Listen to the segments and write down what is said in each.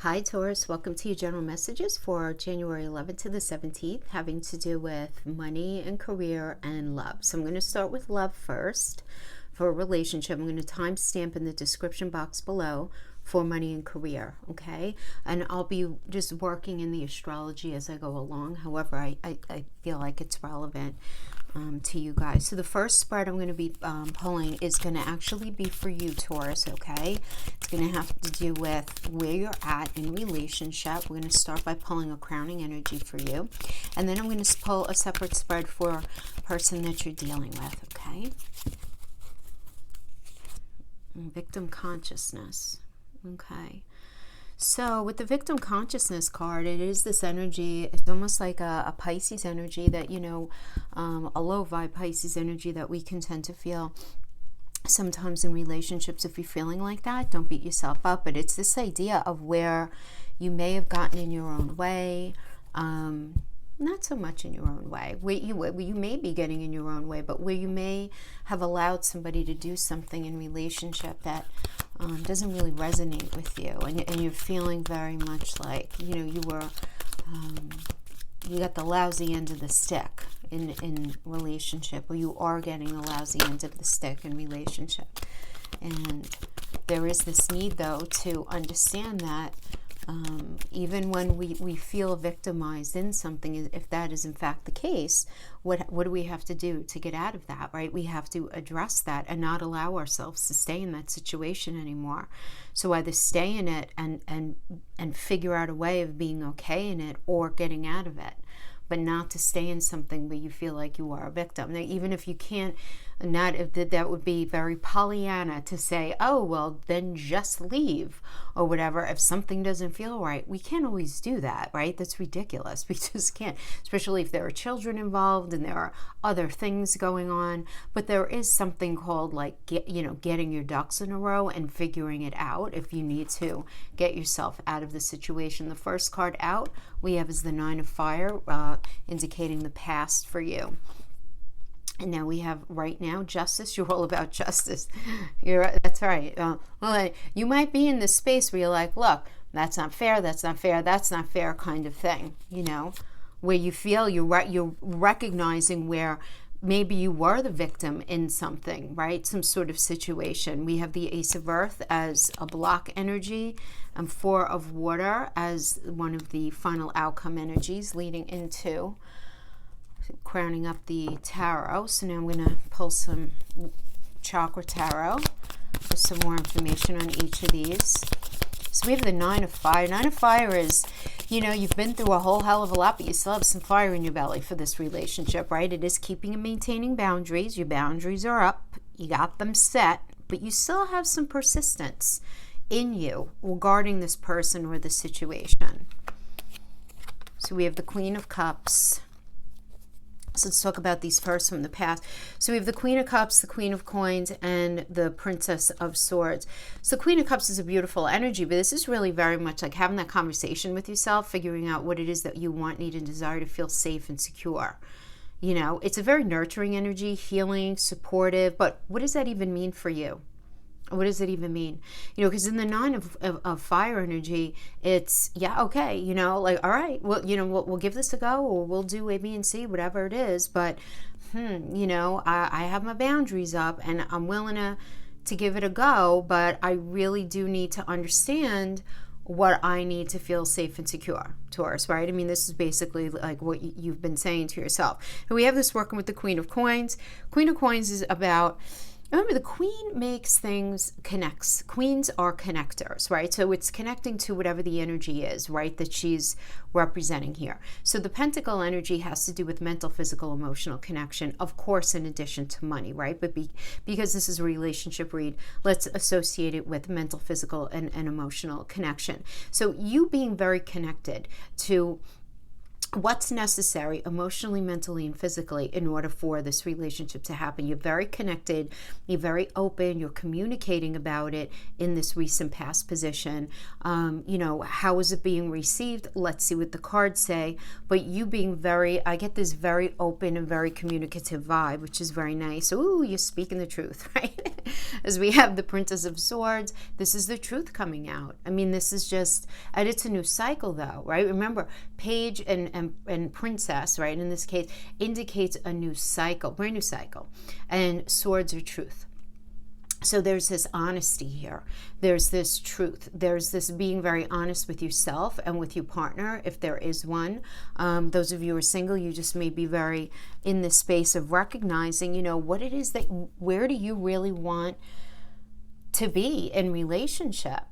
Hi Taurus, welcome to your general messages for January 11th to the 17th, having to do with money and career and love. So I'm going to start with love first. For a relationship, I'm going to timestamp in the description box below for money and career, okay? And I'll be just working in the astrology as I go along. However, I feel like it's relevant to you guys. So the first spread I'm going to be pulling is going to actually be for you, Taurus, okay? It's going to have to do with where you're at in relationship. We're going to start by pulling a crowning energy for you. And then I'm going to pull a separate spread for a person that you're dealing with, okay? Victim consciousness, okay? So with the victim consciousness card, it is this energy. It's almost like a Pisces energy that, you know, a low vibe Pisces energy that we can tend to feel sometimes in relationships. If you're feeling like that, don't beat yourself up. But it's this idea of where you may have gotten in your own way, not so much in your own way, where you may be getting in your own way, but where you may have allowed somebody to do something in relationship that doesn't really resonate with you, and you're feeling very much like, you know, you got the lousy end of the stick in relationship, or you are getting the lousy end of the stick in relationship. And there is this need, though, to understand that even when we feel victimized in something, if that is in fact the case, what do we have to do to get out of that, right? We have to address that and not allow ourselves to stay in that situation anymore. So either stay in it and figure out a way of being okay in it, or getting out of it, but not to stay in something where you feel like you are a victim. Now, even if you can't, that would be very Pollyanna to say, oh, well, then just leave or whatever. If something doesn't feel right, we can't always do that, right? That's ridiculous. We just can't, especially if there are children involved and there are other things going on. But there is something called like, getting your ducks in a row and figuring it out if you need to get yourself out of the situation. The first card out we have is the Nine of Fire, indicating the past for you. And now we have right now justice. You're all about justice. That's right. Well, you might be in this space where you're like, look, that's not fair. That's not fair. That's not fair, kind of thing. You know, where you feel you're recognizing where maybe you were the victim in something, right? Some sort of situation. We have the Ace of Earth as a block energy, and Four of Water as one of the final outcome energies leading into crowning up the tarot. So now I'm going to pull some chakra tarot for some more information on each of these. So we have the Nine of Fire. Nine of Fire is, you know, you've been through a whole hell of a lot, but you still have some fire in your belly for this relationship, right? It is keeping and maintaining boundaries. Your boundaries are up. You got them set, but you still have some persistence in you regarding this person or the situation. So we have the Queen of Cups. So let's talk about these first from the past. So we have the Queen of Cups, the Queen of Coins, and the Princess of Swords. So the Queen of Cups is a beautiful energy, but this is really very much like having that conversation with yourself, figuring out what it is that you want, need, and desire to feel safe and secure. You know, it's a very nurturing energy, healing, supportive, but what does that even mean for you? What does it even mean? You know, because in the Nine of Fire energy, it's, yeah, okay, you know, like, all right, well, you know, we'll give this a go, or we'll do A, B, and C, whatever it is. But, you know, I have my boundaries up and I'm willing to give it a go, but I really do need to understand what I need to feel safe and secure, Taurus, right? I mean, this is basically like what you've been saying to yourself. And we have this working with the Queen of Coins. Queen of Coins is about, remember, the Queen makes things, connects. Queens are connectors, right? So it's connecting to whatever the energy is, right, that she's representing here. So the Pentacle energy has to do with mental, physical, emotional connection, of course, in addition to money, right? But because this is a relationship read, let's associate it with mental, physical, and emotional connection. So you being very connected to what's necessary emotionally, mentally, and physically in order for this relationship to happen. You're very connected, you're very open, you're communicating about it in this recent past position. You know, how is it being received? Let's see what the cards say. But you being I get this very open and very communicative vibe, which is very nice. Ooh, you're speaking the truth, right? As we have the Princess of Swords, this is the truth coming out. I mean, this is just, and it's a new cycle though, right? Remember, Page and Princess, right, in this case, indicates a new cycle, brand new cycle. And swords are truth. So there's this honesty here. There's this truth. There's this being very honest with yourself and with your partner, if there is one. Those of you who are single, you just may be very in this space of recognizing, you know, what it is that, where do you really want to be in relationship?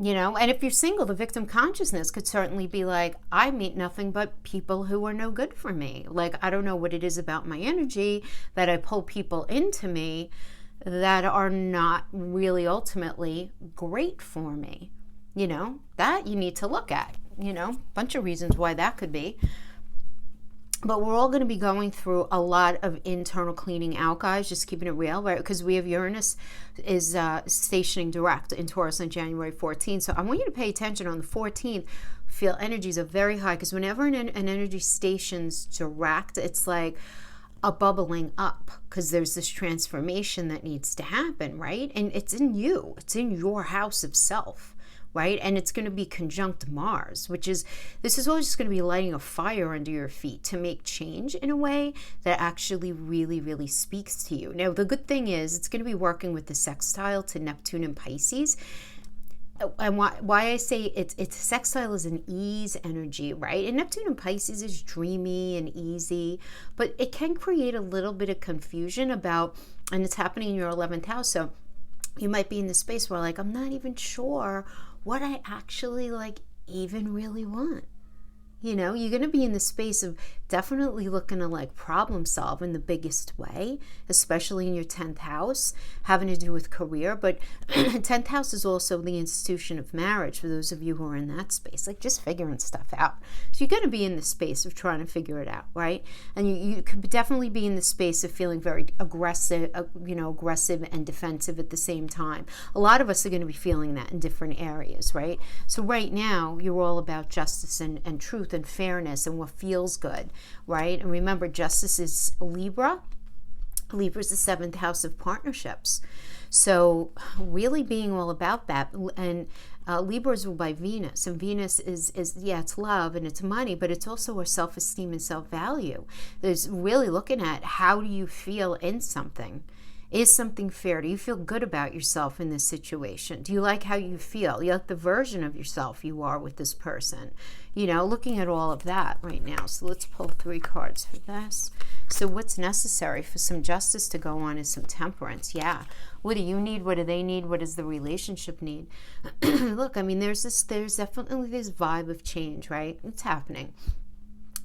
You know, and if you're single, the victim consciousness could certainly be like, I meet nothing but people who are no good for me. Like, I don't know what it is about my energy that I pull people into me that are not really ultimately great for me. You know, that you need to look at, you know, a bunch of reasons why that could be. But we're all going to be going through a lot of internal cleaning out, guys, just keeping it real, right? Because we have Uranus is stationing direct in Taurus on January 14th. So I want you to pay attention on the 14th. Feel energies are very high, because whenever an energy stations direct, it's like a bubbling up, because there's this transformation that needs to happen, right? And it's in you. It's in your house of self. Right? And it's going to be conjunct Mars, which is, this is always just going to be lighting a fire under your feet to make change in a way that actually really, really speaks to you. Now, the good thing is it's going to be working with the sextile to Neptune and Pisces. And why I say it's sextile is an ease energy, right? And Neptune and Pisces is dreamy and easy, but it can create a little bit of confusion about, and it's happening in your 11th house. So you might be in the space where, like, I'm not even sure what I actually, like, even really want. You know, you're going to be in the space of definitely looking to, like, problem solve in the biggest way, especially in your 10th house, having to do with career. But 10th house is also the institution of marriage for those of you who are in that space, like just figuring stuff out. So you're going to be in the space of trying to figure it out, right? And you could definitely be in the space of feeling very aggressive, aggressive and defensive at the same time. A lot of us are going to be feeling that in different areas, right? So right now, you're all about justice and truth and fairness and what feels good, right? And remember, justice is Libra. Libra is the 7th house of partnerships. So really being all about that. And Libra is ruled by Venus, and Venus is it's love and it's money, but it's also our self-esteem and self-value. There's really looking at, how do you feel in something? Is something fair? Do you feel good about yourself in this situation? Do you like how you feel? You like the version of yourself you are with this person? You know, looking at all of that right now. So let's pull 3 cards for this. So what's necessary for some justice to go on is some temperance. Yeah. What do you need? What do they need? What does the relationship need? Look, I mean, there's definitely this vibe of change, right? It's happening.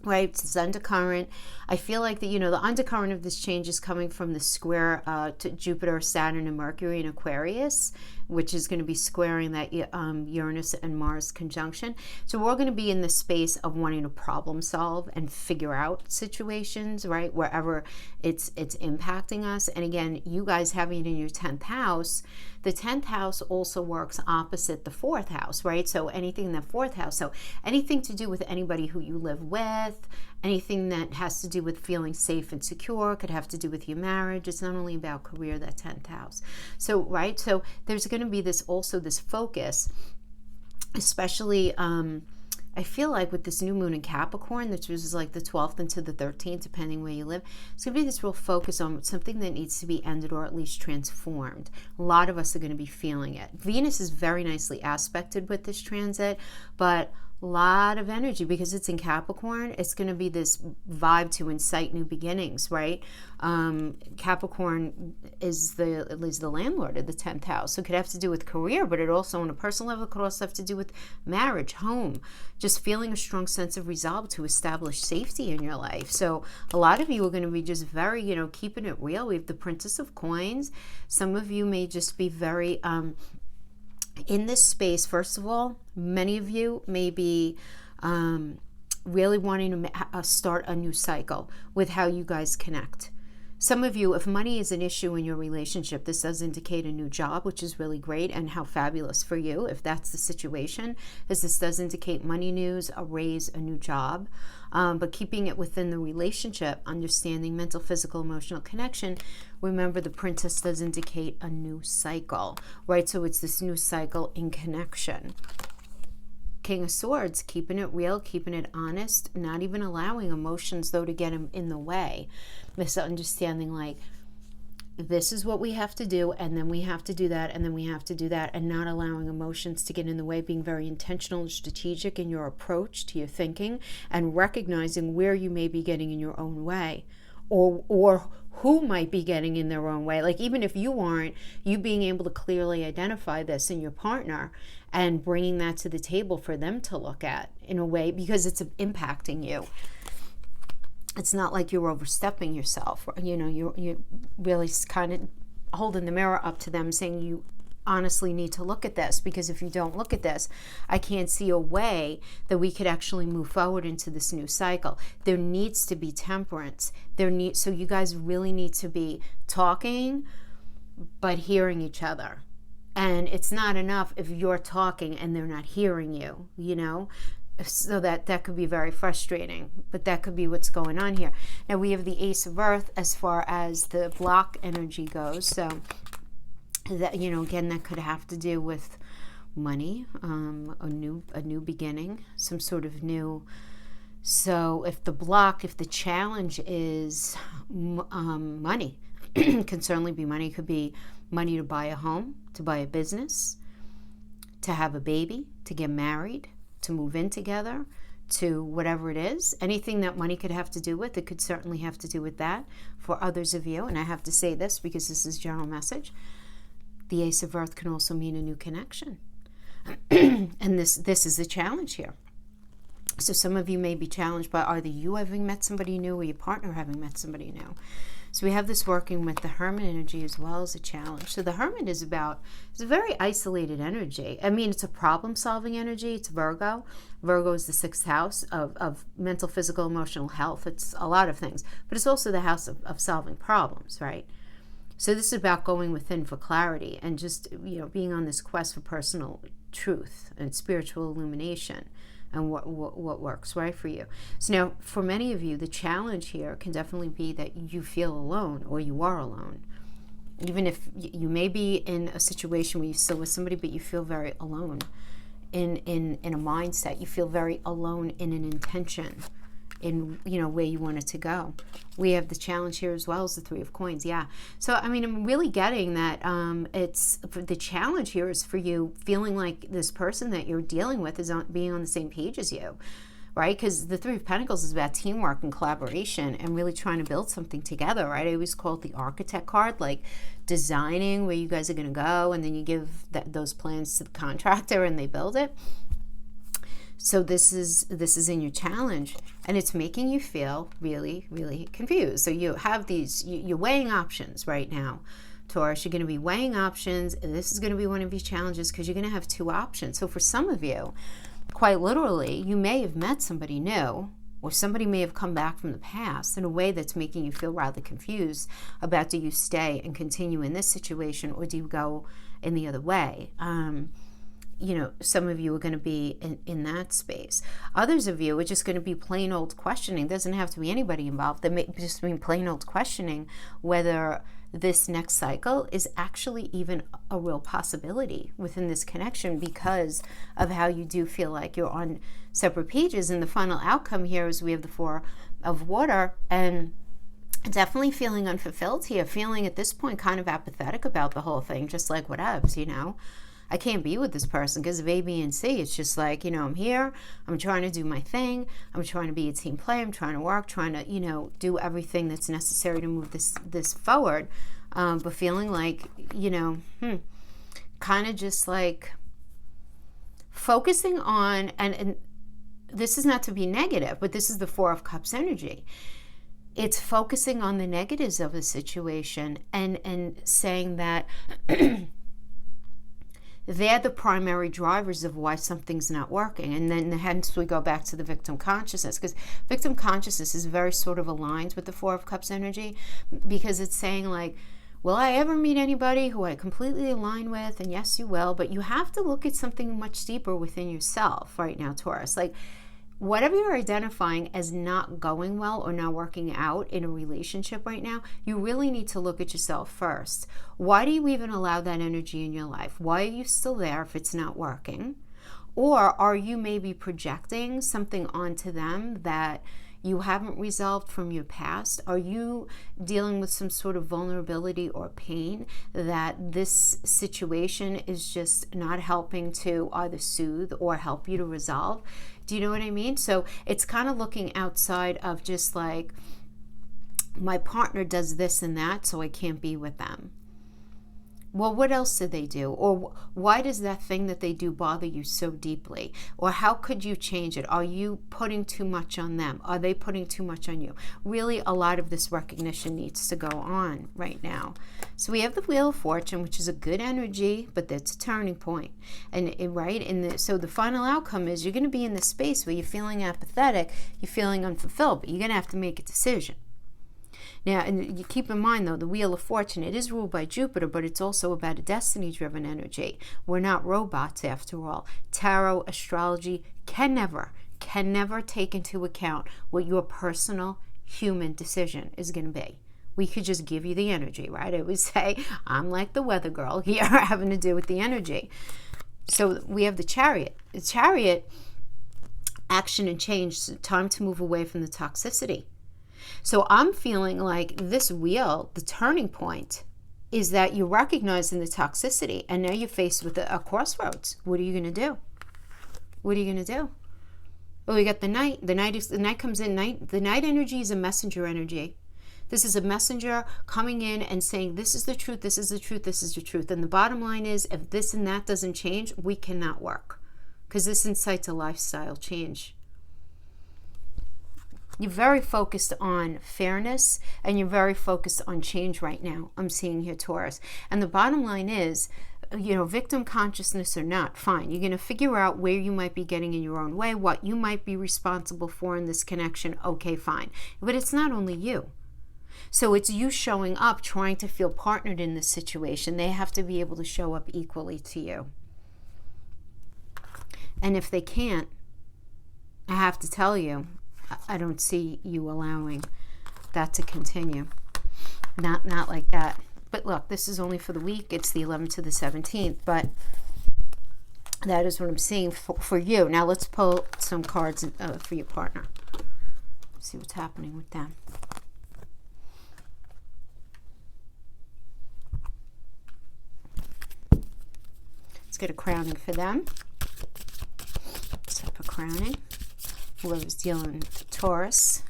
Right, it's undercurrent. I feel like that, the undercurrent of this change is coming from the square to Jupiter, Saturn, and Mercury in Aquarius, which is going to be squaring that Uranus and Mars conjunction. So we're going to be in the space of wanting to problem solve and figure out situations, right, wherever it's impacting us. And again, you guys having it in your 10th house, the 10th house also works opposite the 4th house, right? So anything in the 4th house, so anything to do with anybody who you live with, anything that has to do with feeling safe and secure, could have to do with your marriage. It's not only about career, that 10th house. So, right, so there's going to be this focus, especially I feel like with this new moon in Capricorn, which is like the 12th into the 13th, depending where you live, it's going to be this real focus on something that needs to be ended or at least transformed. A lot of us are going to be feeling it. Venus is very nicely aspected with this transit, but a lot of energy because it's in Capricorn. It's going to be this vibe to incite new beginnings, right? Capricorn is the landlord of the 10th house. So it could have to do with career, but it also on a personal level could also have to do with marriage, home, just feeling a strong sense of resolve to establish safety in your life. So a lot of you are going to be just very, keeping it real. We have the Princess of Coins. Some of you may just be very in this space. First of all, many of you may be really wanting to start a new cycle with how you guys connect. Some of you, if money is an issue in your relationship, this does indicate a new job, which is really great, and how fabulous for you if that's the situation, as this does indicate money news, a raise, a new job. But keeping it within the relationship, understanding mental, physical, emotional connection, remember the Princess does indicate a new cycle, right? So it's this new cycle in connection. King of Swords, keeping it real, keeping it honest, not even allowing emotions, though, to get in the way. Misunderstanding, like, this is what we have to do, and then we have to do that, and then we have to do that, and not allowing emotions to get in the way, being very intentional and strategic in your approach to your thinking, and recognizing where you may be getting in your own way, or who might be getting in their own way. Like, even if you aren't, you being able to clearly identify this in your partner and bringing that to the table for them to look at in a way, because it's impacting you. It's not like you're overstepping yourself. You know, you're really kind of holding the mirror up to them, saying you honestly need to look at this, because if you don't look at this, I can't see a way that we could actually move forward into this new cycle. There needs to be temperance. So you guys really need to be talking, but hearing each other. And it's not enough if you're talking and they're not hearing you, you know? So that could be very frustrating, but that could be what's going on here. Now we have the Ace of Earth as far as the block energy goes. So that, you know, again, that could have to do with money, a new beginning, some sort of new. So if the challenge is money, can certainly be money. It could be money to buy a home, to buy a business, to have a baby, to get married, to move in together, to whatever it is. Anything that money could have to do with, it could certainly have to do with that for others of you. And I have to say this because this is general message. The Ace of Earth can also mean a new connection. And this is a challenge here. So some of you may be challenged by either you having met somebody new or your partner having met somebody new. So we have this working with the Hermit energy as well as a challenge. So the Hermit is it's a very isolated energy. I mean, it's a problem-solving energy. It's Virgo. Virgo is the 6th house of mental, physical, emotional health. It's a lot of things. But it's also the house of solving problems, right? So this is about going within for clarity and just, you know, being on this quest for personal truth and spiritual illumination and what works right for you. So now, for many of you, the challenge here can definitely be that you feel alone or you are alone. Even if you may be in a situation where you're still with somebody, but you feel very alone in a mindset. You feel very alone in an intention, in, you know, where you want it to go. We have the challenge here as well as the 3 of Coins. Yeah. So, I mean, I'm really getting that it's the challenge here is for you feeling like this person that you're dealing with is being on the same page as you, right? Because the 3 of Pentacles is about teamwork and collaboration and really trying to build something together, right? I always call it the architect card, like designing where you guys are going to go, and then you give those plans to the contractor and they build it. So this is in your challenge, and it's making you feel really, really confused. So you have you're weighing options right now, Taurus. You're going to be weighing options, and this is going to be one of your challenges because you're going to have 2 options. So for some of you, quite literally, you may have met somebody new, or somebody may have come back from the past in a way that's making you feel rather confused about, do you stay and continue in this situation, or do you go in the other way? You know, some of you are going to be in that space. Others of you are just going to be plain old questioning. Doesn't have to be anybody involved. They may just be plain old questioning whether this next cycle is actually even a real possibility within this connection, because of how you do feel like you're on separate pages. And the final outcome here is we have the 4 of Water, and definitely feeling unfulfilled here, feeling at this point kind of apathetic about the whole thing, just like whatevs, you know. I can't be with this person because of A, B, and C. It's just like, you know, I'm here, I'm trying to do my thing, I'm trying to be a team player, I'm trying to work, trying to, you know, do everything that's necessary to move this forward, but feeling like, you know, kind of just like focusing on, and this is not to be negative, but this is the 4 of Cups energy. It's focusing on the negatives of the situation and saying that they're the primary drivers of why something's not working. And then hence we go back to the victim consciousness, because victim consciousness is very sort of aligned with the Four of Cups energy, because it's saying like, will I ever meet anybody who I completely align with? And yes, you will, but you have to look at something much deeper within yourself right now, Taurus. Like, whatever you're identifying as not going well or not working out in a relationship right now, you really need to look at yourself first. Why do you even allow that energy in your life? Why are you still there if it's not working? Or are you maybe projecting something onto them that you haven't resolved from your past? Are you dealing with some sort of vulnerability or pain that this situation is just not helping to either soothe or help you to resolve? Do you know what I mean? So it's kind of looking outside of just like, my partner does this and that, so I can't be with them. Well, what else did they do? Or why does that thing that they do bother you so deeply? Or how could you change it? Are you putting too much on them? Are they putting too much on you? Really, a lot of this recognition needs to go on right now. So we have the Wheel of Fortune, which is a good energy, but that's a turning point. And so the final outcome is you're going to be in this space where you're feeling apathetic, you're feeling unfulfilled, but you're going to have to make a decision. Now, and you keep in mind, though, the Wheel of Fortune, it is ruled by Jupiter, but it's also about a destiny-driven energy. We're not robots, after all. Tarot, astrology can never take into account what your personal human decision is going to be. We could just give you the energy, right? I would say, I'm like the weather girl here, having to do with the energy. So we have the Chariot. The Chariot, action and change, time to move away from the toxicity. So I'm feeling like this wheel, the turning point, is that you're recognizing the toxicity, and now you're faced with a crossroads. What are you going to do? What are you going to do? Well, we got the Knight. The Knight comes in. The Knight energy is a messenger energy. This is a messenger coming in and saying, this is the truth, this is the truth, this is the truth. And the bottom line is, if this and that doesn't change, we cannot work, because this incites a lifestyle change. You're very focused on fairness, and you're very focused on change right now, I'm seeing here, Taurus. And the bottom line is, victim consciousness or not, fine. You're going to figure out where you might be getting in your own way, what you might be responsible for in this connection. Okay, fine. But it's not only you. So it's you showing up, trying to feel partnered in this situation. They have to be able to show up equally to you. And if they can't, I have to tell you, I don't see you allowing that to continue. Not like that. But look, this is only for the week. It's the 11th to the 17th. But that is what I'm seeing for you. Now let's pull some cards for your partner. See what's happening with them. Let's get a crowning for them. Set up a crowning. Whoever's dealing with Taurus,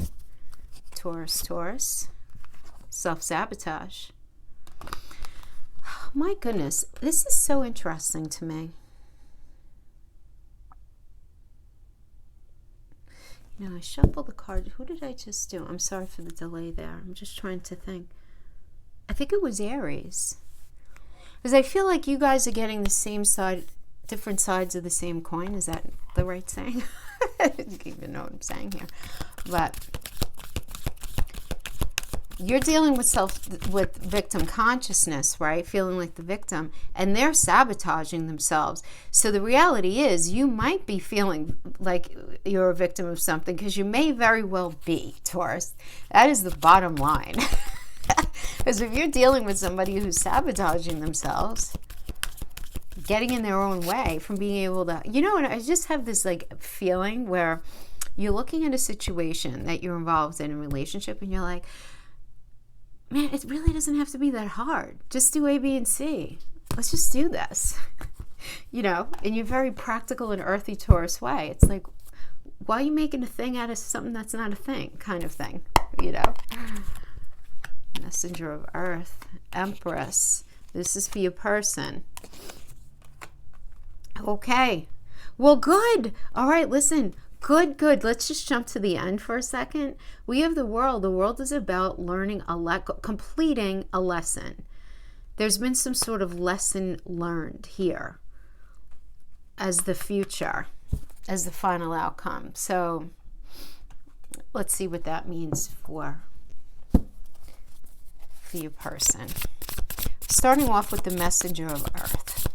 self-sabotage. Oh, my goodness, this is so interesting to me. I shuffled the card. Who did I just do? I'm sorry for the delay there. I'm just trying to think. I think it was Aries. Because I feel like you guys are getting the same side, different sides of the same coin. Is that the right saying? I don't even know what I'm saying here. But you're dealing with victim consciousness, right? Feeling like the victim, and they're sabotaging themselves. So the reality is, you might be feeling like you're a victim of something, because you may very well be, Taurus. That is the bottom line. Because if you're dealing with somebody who's sabotaging themselves, getting in their own way from being able to, and I just have this like feeling where you're looking at a situation that you're involved in a relationship, and you're like, man, it really doesn't have to be that hard. Just do A, B, and C. Let's just do this. In your very practical and earthy Taurus way. It's like, why are you making a thing out of something that's not a thing, kind of thing, Messenger of Earth, Empress. This is for your person. Okay. Well, good. All right, listen. Good. Let's just jump to the end for a second. We have the World. The World is about learning completing a lesson. There's been some sort of lesson learned here. as the future, as the final outcome. So let's see what that means for your person. Starting off with the Messenger of Earth.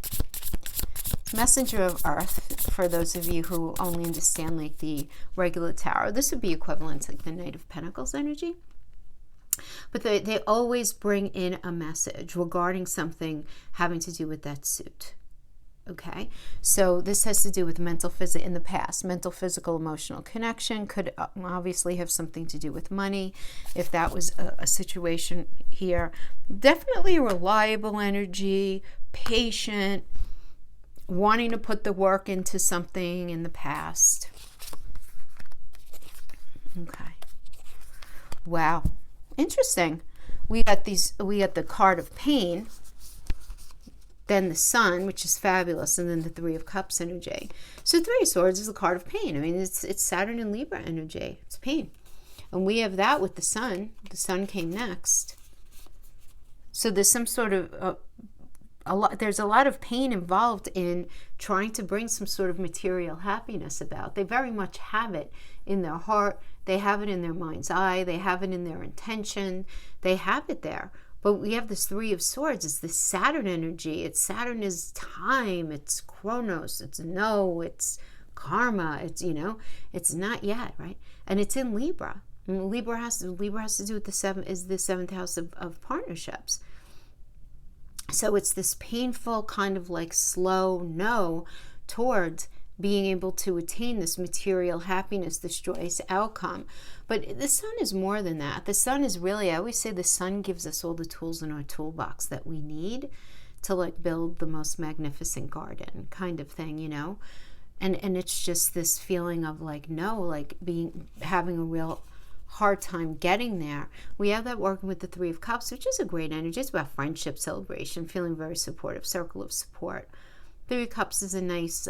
Messenger of Earth, for those of you who only understand like the regular tarot, this would be equivalent to like the Knight of Pentacles energy. But they always bring in a message regarding something having to do with that suit. Okay, so this has to do with mental, physical in the past. Mental, physical, emotional connection could obviously have something to do with money. If that was a situation here, definitely a reliable energy, patient, wanting to put the work into something in the past. Okay. Wow. Interesting. We got the card of pain, then the Sun, which is fabulous, and then the Three of Cups energy. So Three of Swords is a card of pain. I mean, it's Saturn and Libra energy. It's pain. And we have that with the Sun. The Sun came next. So there's some sort of there's a lot of pain involved in trying to bring some sort of material happiness about. They very much have it in their heart. They have it in their mind's eye. They have it in their intention. They have it there. But we have this Three of Swords. It's this Saturn energy. Saturn is time. It's Chronos. It's it's karma. It's, it's not yet, right? And it's in Libra. And Libra has to do with the seventh house of partnerships. So it's this painful kind of like slow no towards being able to attain this material happiness, this joyous outcome. But the Sun is more than that. The Sun is really, I always say the Sun gives us all the tools in our toolbox that we need to like build the most magnificent garden kind of thing, And it's just this feeling of like, no, like having a real hard time getting there. We have that working with the Three of Cups, which is a great energy. It's about friendship, celebration, feeling very supportive, circle of support. Three of Cups is a nice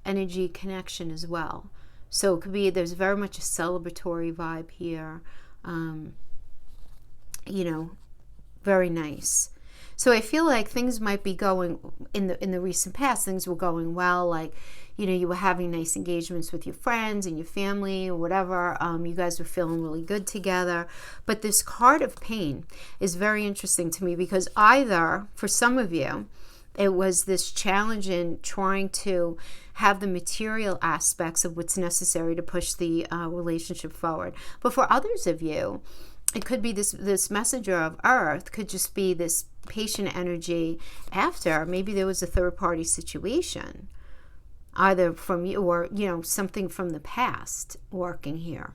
energy connection as well. So it could be, there's very much a celebratory vibe here. Very nice. So I feel like things might be going, in the recent past, things were going well, like, you were having nice engagements with your friends and your family or whatever. You guys were feeling really good together. But this card of pain is very interesting to me because either, for some of you, it was this challenge in trying to have the material aspects of what's necessary to push the relationship forward. But for others of you, it could be this Messenger of Earth could just be this patient energy after. Maybe there was a third-party situation, either from you or, something from the past working here.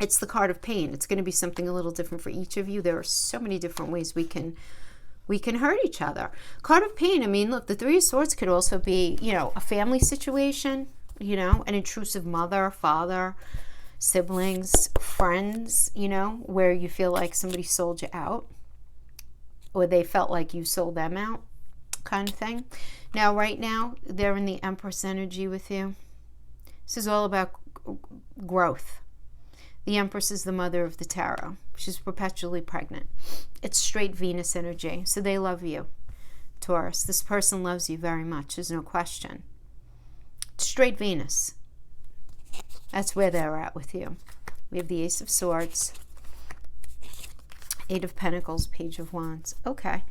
It's the card of pain. It's going to be something a little different for each of you. There are so many different ways we can hurt each other. Card of pain, I mean, look, the Three of Swords could also be, a family situation, an intrusive mother, father, siblings, friends, where you feel like somebody sold you out or they felt like you sold them out kind of thing. Now, right now, they're in the Empress energy with you. This is all about growth. The Empress is the mother of the tarot. She's perpetually pregnant. It's straight Venus energy. So they love you, Taurus. This person loves you very much. There's no question. It's straight Venus. That's where they're at with you. We have the Ace of Swords, Eight of Pentacles, Page of Wands. Okay.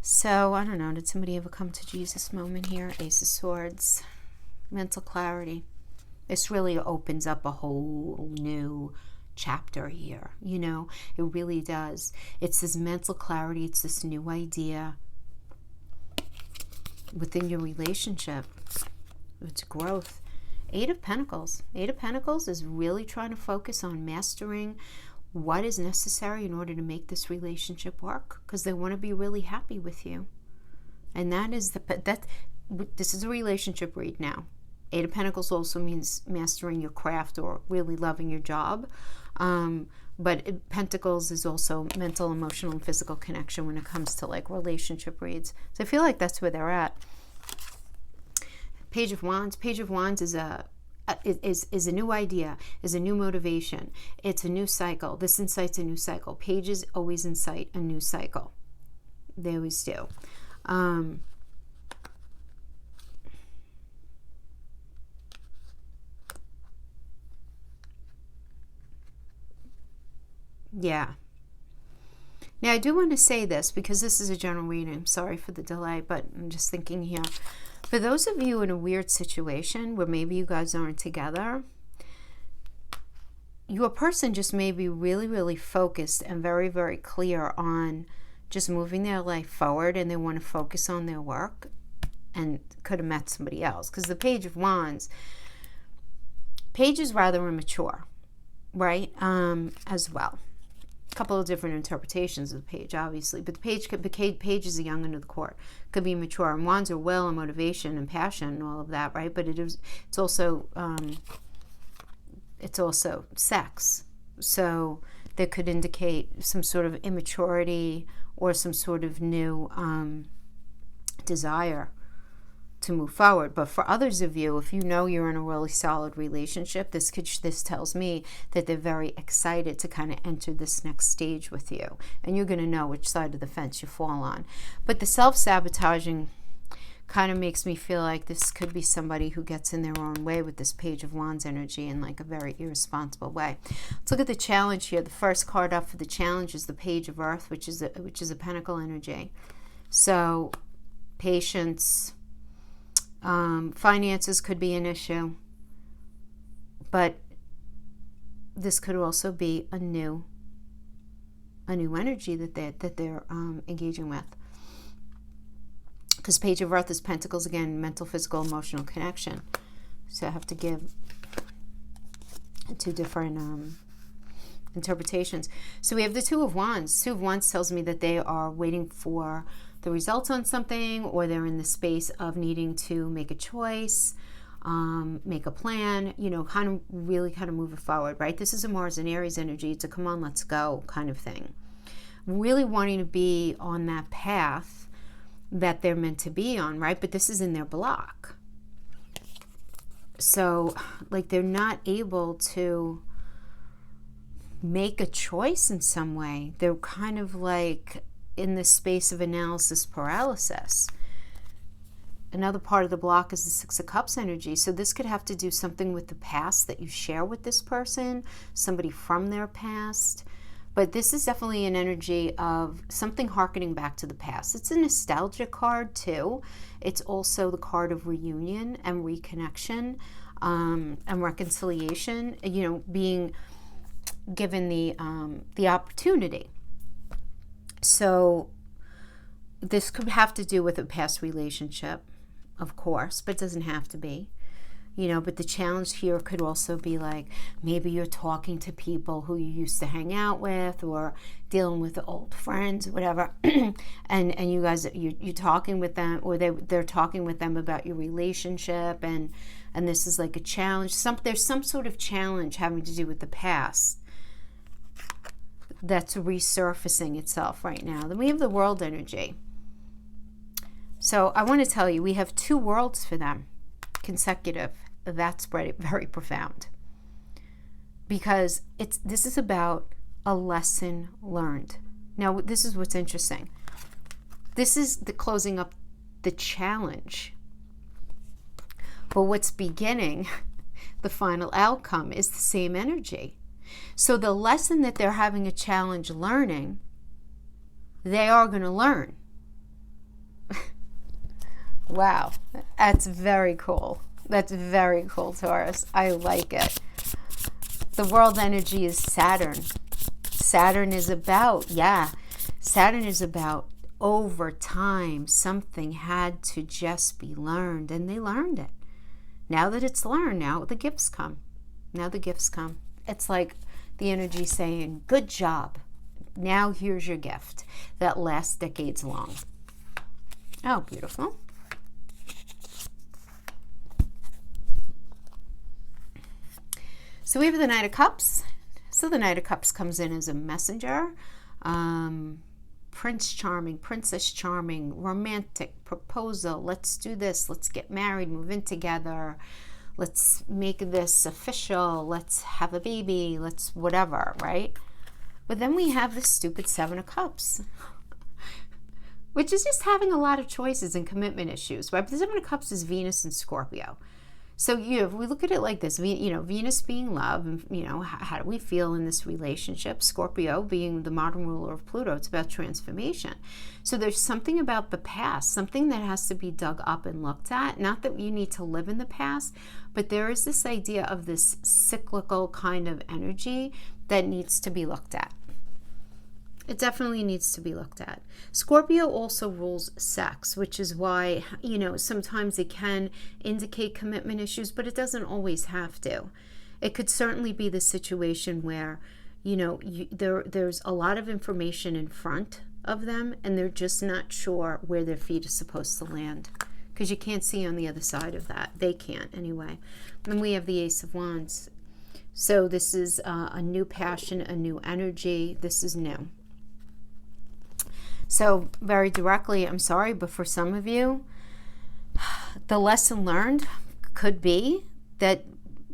So, I don't know. Did somebody ever come to Jesus moment here? Ace of Swords. Mental clarity. This really opens up a whole new chapter here. It really does. It's this mental clarity. It's this new idea within your relationship. It's growth. Eight of Pentacles. Eight of Pentacles is really trying to focus on mastering what is necessary in order to make this relationship work, because they want to be really happy with you. And this is a relationship read now. Eight of Pentacles also means mastering your craft or really loving your job. But Pentacles is also mental, emotional, and physical connection when it comes to like relationship reads. So I feel like that's where they're at. Page of Wands. Page of Wands is a new idea, is a new motivation. It's a new cycle. This incites a new cycle. Pages always incite a new cycle. They always do. Yeah. Now, I do want to say this because this is a general reading. Sorry for the delay, but I'm just thinking here. For those of you in a weird situation where maybe you guys aren't together, your person just may be really, really focused and very, very clear on just moving their life forward, and they want to focus on their work, and could have met somebody else. Because the Page of Wands, Page is rather immature, right? As well. A couple of different interpretations of the Page, obviously, but the Page is a young under the court, could be mature, and Wands are will and motivation and passion and all of that, right? But it's also sex, so that could indicate some sort of immaturity or some sort of new desire to move forward. But for others of you, if you know you're in a really solid relationship, this tells me that they're very excited to kind of enter this next stage with you, and you're going to know which side of the fence you fall on. But the self-sabotaging kind of makes me feel like this could be somebody who gets in their own way with this Page of Wands energy in like a very irresponsible way. Let's look at the challenge here. The first card up for the challenge is the Page of Earth, which is a Pentacle energy. So patience, finances could be an issue, but this could also be a new energy that they're engaging with. Because Page of Earth is Pentacles again, mental, physical, emotional connection. So I have to give two different interpretations. So we have the Two of Wands. Two of Wands tells me that they are waiting for the results on something, or they're in the space of needing to make a choice, make a plan, kind of move it forward, right? This is a Mars and Aries energy. It's a come on, let's go kind of thing. Really wanting to be on that path that they're meant to be on, right? But this is in their block. So, like, they're not able to make a choice in some way. They're kind of like in the space of analysis paralysis. Another part of the block is the Six of Cups energy. So this could have to do something with the past that you share with this person, somebody from their past. But this is definitely an energy of something harkening back to the past. It's a nostalgia card too. It's also the card of reunion and reconnection and reconciliation, being given the opportunity. So this could have to do with a past relationship, of course, but it doesn't have to be. But the challenge here could also be like, maybe you're talking to people who you used to hang out with, or dealing with old friends, whatever, and you guys, you're talking with them, or they're talking with them about your relationship, and this is like a challenge. There's some sort of challenge having to do with the past that's resurfacing itself right now. Then we have the World energy. So I want to tell you, we have two worlds for them, consecutive. That's very, very profound, because this is about a lesson learned. Now, this is what's interesting. This is the closing up the challenge, but what's beginning, the final outcome, is the same energy. So the lesson that they're having a challenge learning, they are going to learn. Wow, that's very cool. That's very cool, Taurus. I like it. The World energy is Saturn. Saturn is about over time, something had to just be learned, and they learned it. Now that it's learned, now the gifts come. It's like the energy saying, good job. Now here's your gift that lasts decades long. Oh, beautiful. So we have the Knight of Cups. So the Knight of Cups comes in as a messenger. Prince Charming, Princess Charming, romantic, proposal. Let's do this. Let's get married, move in together. Let's make this official. Let's have a baby. Let's whatever, right? But then we have the stupid Seven of Cups, which is just having a lot of choices and commitment issues, right? But the Seven of Cups is Venus and Scorpio. So, if we look at it like this, Venus being love, and, how do we feel in this relationship? Scorpio being the modern ruler of Pluto, it's about transformation. So there's something about the past, something that has to be dug up and looked at. Not that you need to live in the past, but there is this idea of this cyclical kind of energy that needs to be looked at. It definitely needs to be looked at. Scorpio also rules sex, which is why, sometimes it can indicate commitment issues, but it doesn't always have to. It could certainly be the situation where, there's a lot of information in front of them and they're just not sure where their feet are supposed to land, because you can't see on the other side of that. They can't anyway. And we have the Ace of Wands. So this is a new passion, a new energy. This is new. So very directly, I'm sorry, but for some of you, the lesson learned could be that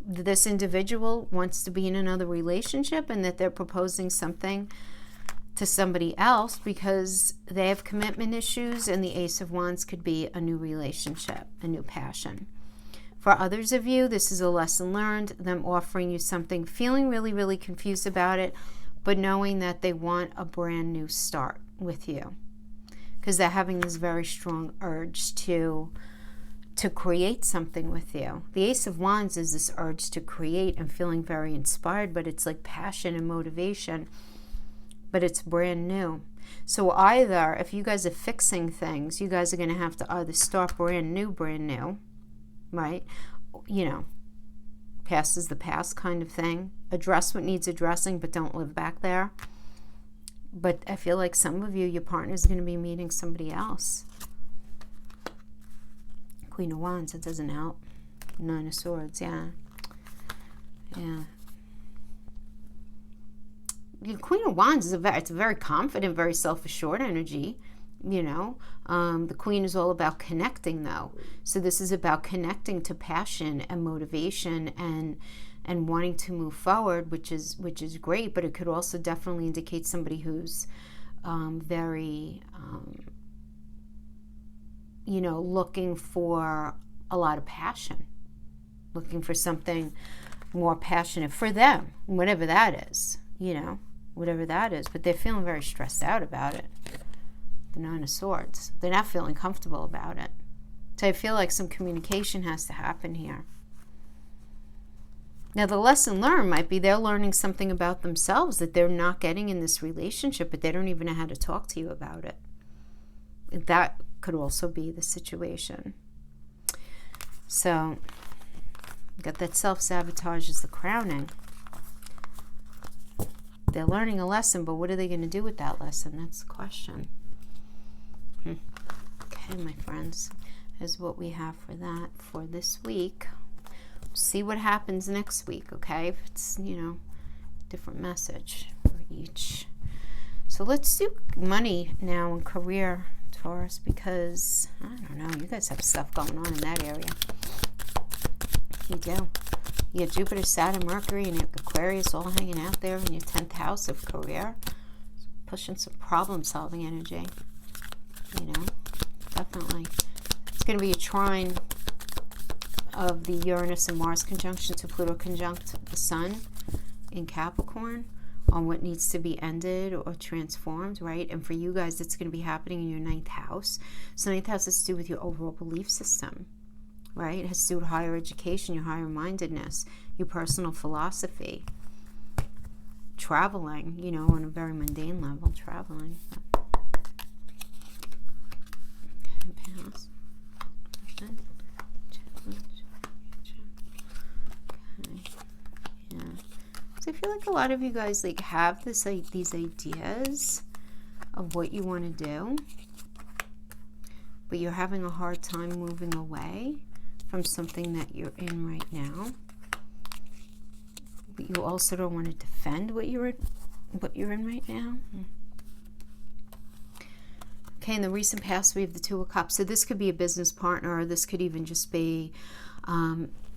this individual wants to be in another relationship and that they're proposing something to somebody else because they have commitment issues, and the Ace of Wands could be a new relationship, a new passion. For others of you, this is a lesson learned, them offering you something, feeling really, really confused about it, but knowing that they want a brand new start with you, because they're having this very strong urge to create something with you. The Ace of Wands is this urge to create and feeling very inspired, but it's like passion and motivation, but it's brand new. So either, if you guys are fixing things, you guys are going to have to either start brand new, right? Past is the past kind of thing. Address what needs addressing, but don't live back there. But I feel like some of you, your partner is going to be meeting somebody else. Queen of Wands, it doesn't help. Nine of Swords, yeah. The Queen of Wands is it's a very confident, very self-assured energy. The Queen is all about connecting, though. So this is about connecting to passion and motivation and wanting to move forward, which is great. But it could also definitely indicate somebody who's very looking for a lot of passion, looking for something more passionate for them, whatever that is, whatever that is. But they're feeling very stressed out about it. The Nine of Swords. They're not feeling comfortable about it. So I feel like some communication has to happen here. Now, the lesson learned might be they're learning something about themselves that they're not getting in this relationship, but they don't even know how to talk to you about it. That could also be the situation. So, got that self-sabotage as the crowning. They're learning a lesson, but what are they going to do with that lesson? That's the question. Okay, my friends, is what we have for that for this week. We'll see what happens next week, okay? If it's, different message for each. So let's do money now and career, Taurus, because, I don't know, you guys have stuff going on in that area. You do. You have Jupiter, Saturn, Mercury, and Aquarius all hanging out there in your 10th house of career. Pushing some problem-solving energy. Definitely. It's going to be a trine of the Uranus and Mars conjunction to Pluto conjunct the Sun in Capricorn on what needs to be ended or transformed, right? And for you guys, it's going to be happening in your 9th house. So 9th house has to do with your overall belief system, right? It has to do with higher education, your higher mindedness, your personal philosophy, traveling, on a very mundane level, traveling. Pass. Okay. Yeah. So I feel like a lot of you guys have these ideas of what you want to do, but you're having a hard time moving away from something that you're in right now. But you also don't want to defend what you're in right now. Okay, in the recent past, we have the Two of Cups. So this could be a business partner, or this could even just be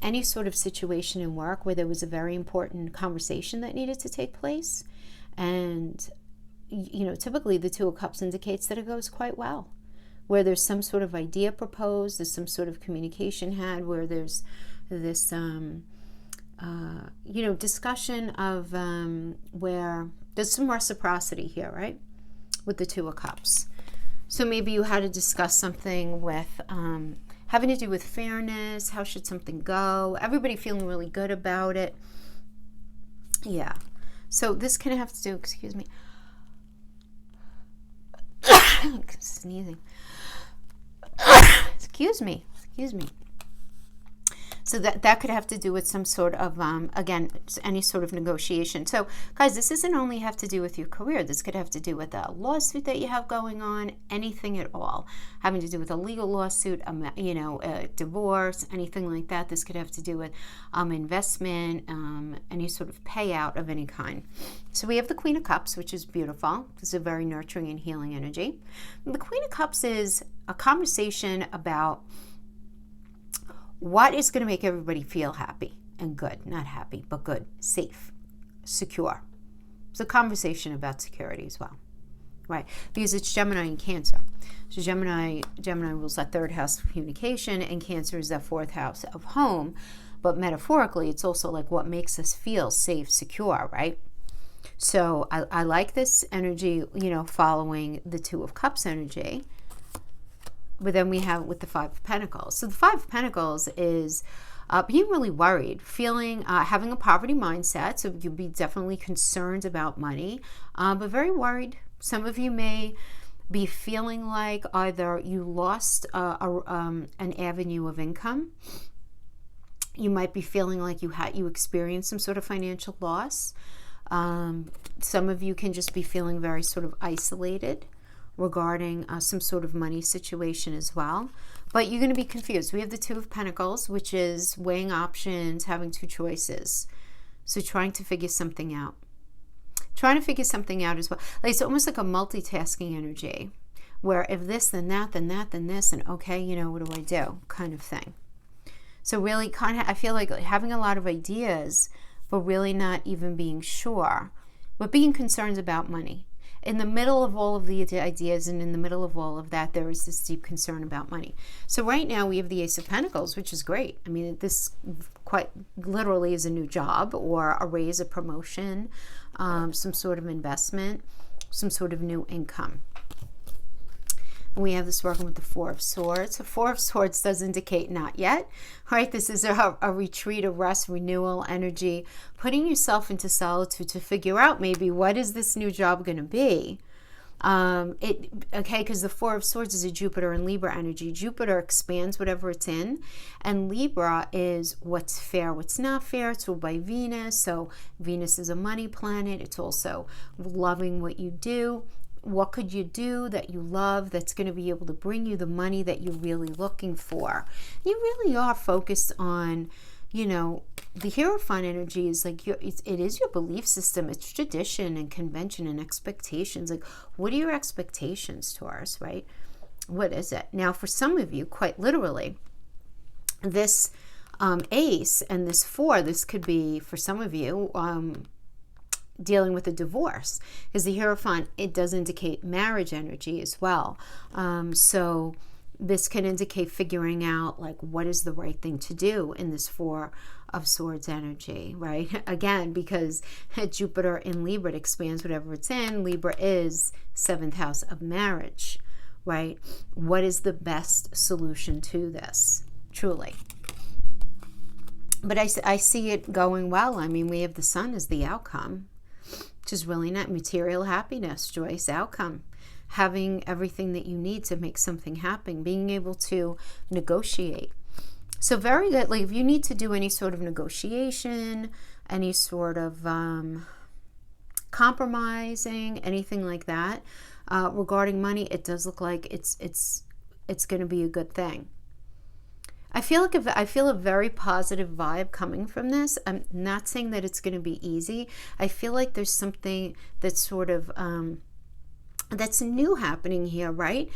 any sort of situation in work where there was a very important conversation that needed to take place. And, typically the Two of Cups indicates that it goes quite well. where there's some sort of idea proposed, there's some sort of communication had, where there's this, discussion of where there's some reciprocity here, right? With the Two of Cups. So maybe you had to discuss something with having to do with fairness. How should something go? Everybody feeling really good about it. Yeah. So this can have to do, excuse me, sneezing. Excuse me. So that could have to do with some sort of, again, any sort of negotiation. So, guys, this doesn't only have to do with your career. This could have to do with a lawsuit that you have going on, anything at all. Having to do with a legal lawsuit, a divorce, anything like that. This could have to do with investment, any sort of payout of any kind. So we have the Queen of Cups, which is beautiful. This is a very nurturing and healing energy. The Queen of Cups is a conversation about what is going to make everybody feel happy and good. Not happy, but good, safe, secure. It's a conversation about security as well, right? Because it's Gemini and Cancer. So Gemini rules that third house of communication, and Cancer is that fourth house of home. But metaphorically, it's also like what makes us feel safe, secure, right? So I like this energy, following the Two of Cups energy. But then we have with the Five of Pentacles. So the Five of Pentacles is being really worried, feeling, having a poverty mindset. So you'll be definitely concerned about money, but very worried. Some of you may be feeling like either you lost an avenue of income. You might be feeling like you experienced some sort of financial loss. Some of you can just be feeling very sort of isolated regarding some sort of money situation as well. But you're going to be confused. We have the Two of Pentacles, which is weighing options, having two choices. So trying to figure something out. Trying to figure something out as well. Like, it's almost like a multitasking energy, where if this, then that, then that, then this, and okay, what do I do? Kind of thing. So really I feel like having a lot of ideas, but really not even being sure, but being concerned about money. In the middle of all of the ideas and in the middle of all of that, there is this deep concern about money. So right now we have the Ace of Pentacles, which is great. I mean, this quite literally is a new job or a raise, a promotion, some sort of investment, some sort of new income. And we have this working with the Four of Swords. The Four of Swords does indicate not yet, right? This is a retreat, a rest, renewal energy, putting yourself into solitude to figure out maybe what is this new job going to be. Because the Four of Swords is a Jupiter and Libra energy. Jupiter expands whatever it's in, and Libra is what's fair, what's not fair. It's ruled by Venus, so Venus is a money planet. It's also loving what you do. What could you do that you love that's going to be able to bring you the money that you're really looking for? You really are focused on, the Hierophant energy is like it is your belief system. It's tradition and convention and expectations. Like, what are your expectations, Taurus, right? What is it? Now, for some of you, quite literally, this Ace and this Four, this could be, for some of you, dealing with a divorce, because the Hierophant, it does indicate marriage energy as well. So this can indicate figuring out like what is the right thing to do in this Four of Swords energy, right? Again, because Jupiter in Libra, it expands whatever it's in. Libra is 7th house of marriage, right? What is the best solution to this, truly? But I see it going well. I mean, we have the Sun as the outcome, which is really not material happiness, joyous outcome, having everything that you need to make something happen, being able to negotiate. So very good. Like, if you need to do any sort of negotiation, any sort of compromising, anything like that, regarding money, it does look like it's going to be a good thing. I feel a very positive vibe coming from this. I'm not saying that it's going to be easy. I feel like there's something that's sort of that's new happening here, right?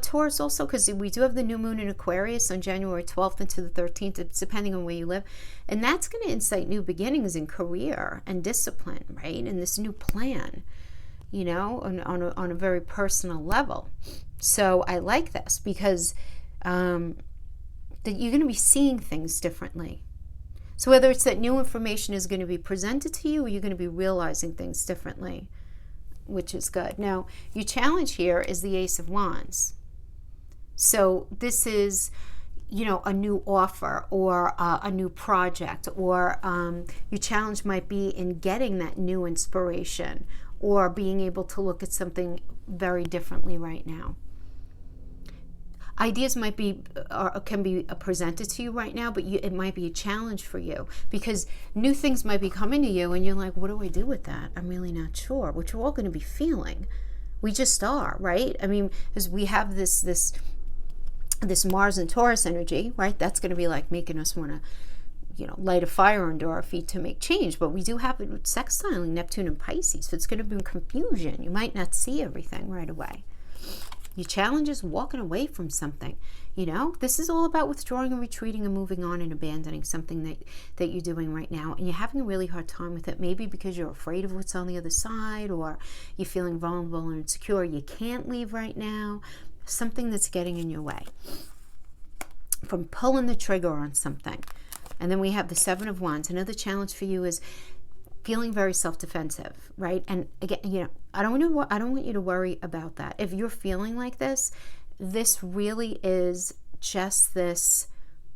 Taurus also, because we do have the new moon in Aquarius on January 12th into the 13th, it's depending on where you live. And that's going to incite new beginnings in career and discipline, right? And this new plan. you know, on a very personal level. So I like this because that you're going to be seeing things differently. So whether it's that new information is going to be presented to you, or you're going to be realizing things differently, which is good. Now, your challenge here is the Ace of Wands. So this is, you know, a new offer or a new project, or your challenge might be in getting that new inspiration or being able to look at something very differently right now. Ideas might be or can be presented to you right now, but it might be a challenge for you because new things might be coming to you and you're like, what do I do with that? I'm really not sure, which we're all going to be feeling. We just are, right? I mean, as we have this Mars and Taurus energy, right? That's going to be like making us want to, you know, light a fire under our feet to make change. But we do have it sextiling Neptune and Pisces, so it's going to be confusion. You might not see everything right away. Your challenge is walking away from something. You know, this is all about withdrawing and retreating and moving on and abandoning something that you're doing right now. And you're having a really hard time with it, maybe because you're afraid of what's on the other side, or you're feeling vulnerable and insecure. You can't leave right now. Something that's getting in your way from pulling the trigger on something. And then we have the Seven of Wands. Another challenge for you is feeling very self-defensive, right? And again, you know, I don't want you to worry about that. If you're feeling like this really is just this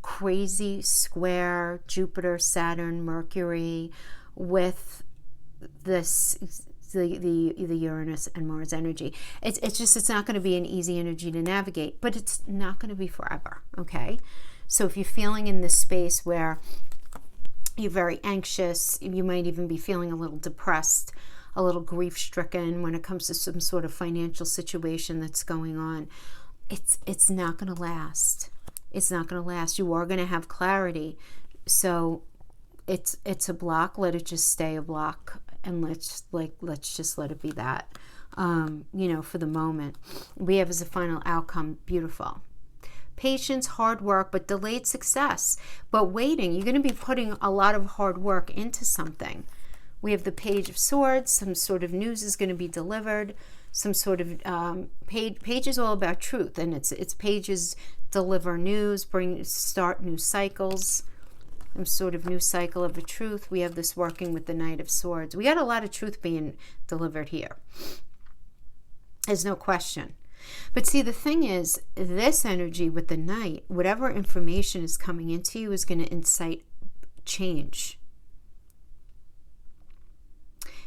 crazy square Jupiter, Saturn, Mercury with this the Uranus and Mars energy. It's not going to be an easy energy to navigate, but it's not going to be forever, okay? So if you're feeling in this space where you're very anxious, you might even be feeling a little depressed, a little grief-stricken when it comes to some sort of financial situation that's going on, it's not going to last. It's not going to last. You are going to have clarity. So it's a block. Let it just stay a block, and let's just let it be that. You know, for the moment. We have as a final outcome, beautiful. Patience, hard work, but delayed success. But waiting, you're going to be putting a lot of hard work into something. We have the Page of Swords. Some sort of news is going to be delivered. Some sort of page is all about truth, and it's pages deliver news, start new cycles. Some sort of new cycle of a truth. We have this working with the Knight of Swords. We got a lot of truth being delivered here. There's no question. But see, the thing is, this energy with the Knight, whatever information is coming into you is going to incite change.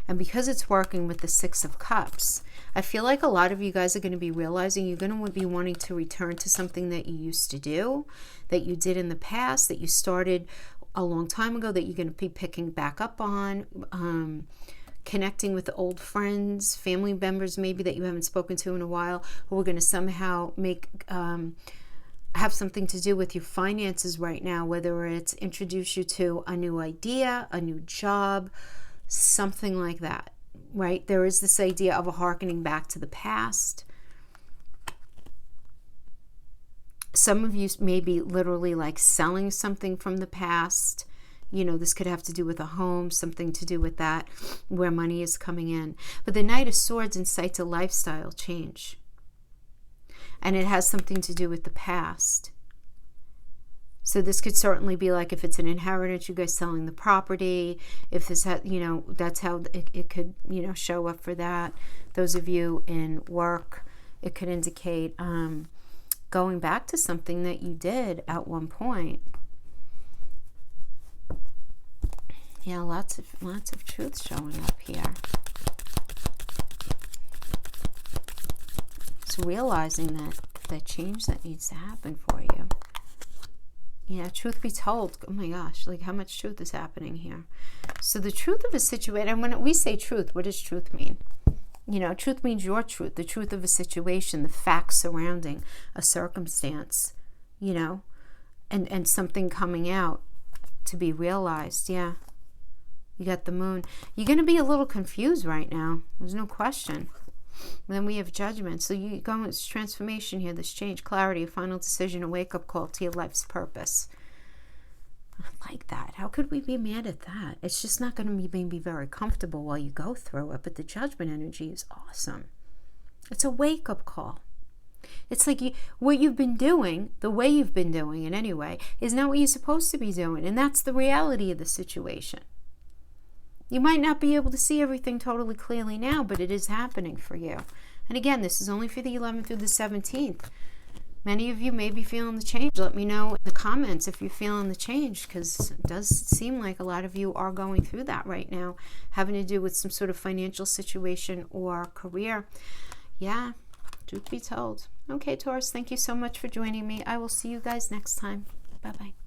And because it's working with the Six of Cups, I feel like a lot of you guys are going to be realizing you're going to be wanting to return to something that you used to do, that you did in the past, that you started a long time ago, that you're going to be picking back up on, connecting with old friends, family members maybe that you haven't spoken to in a while, who are going to somehow have something to do with your finances right now, whether it's introduce you to a new idea, a new job, something like that, right? There is this idea of a hearkening back to the past. Some of you may be literally like selling something from the past. You know, this could have to do with a home, something to do with that, where money is coming in. But the Knight of Swords incites a lifestyle change. And it has something to do with the past. So this could certainly be like if it's an inheritance, you guys selling the property. If this, you know, that's how it could, you know, show up for that. Those of you in work, it could indicate going back to something that you did at one point. Yeah, lots of truth showing up here. It's realizing that change that needs to happen for you. Yeah, truth be told, oh my gosh, like how much truth is happening here. So the truth of a situation, and when we say truth, what does truth mean? You know, truth means your truth, the truth of a situation, the facts surrounding a circumstance, you know, and something coming out to be realized. Yeah. You got the Moon. You're going to be a little confused right now. There's no question. And then we have Judgment. So you go with transformation here, this change, clarity, a final decision, a wake-up call to your life's purpose. like that. How could we be mad at that? It's just not going to be maybe very comfortable while you go through it, but the Judgment energy is awesome. It's a wake-up call. It's like what you've been doing, the way you've been doing it anyway, is not what you're supposed to be doing. And that's the reality of the situation. You might not be able to see everything totally clearly now, but it is happening for you. And again, this is only for the 11th through the 17th. Many of you may be feeling the change. Let me know in the comments if you're feeling the change, because it does seem like a lot of you are going through that right now, having to do with some sort of financial situation or career. Yeah, truth be told. Okay, Taurus, thank you so much for joining me. I will see you guys next time. Bye-bye.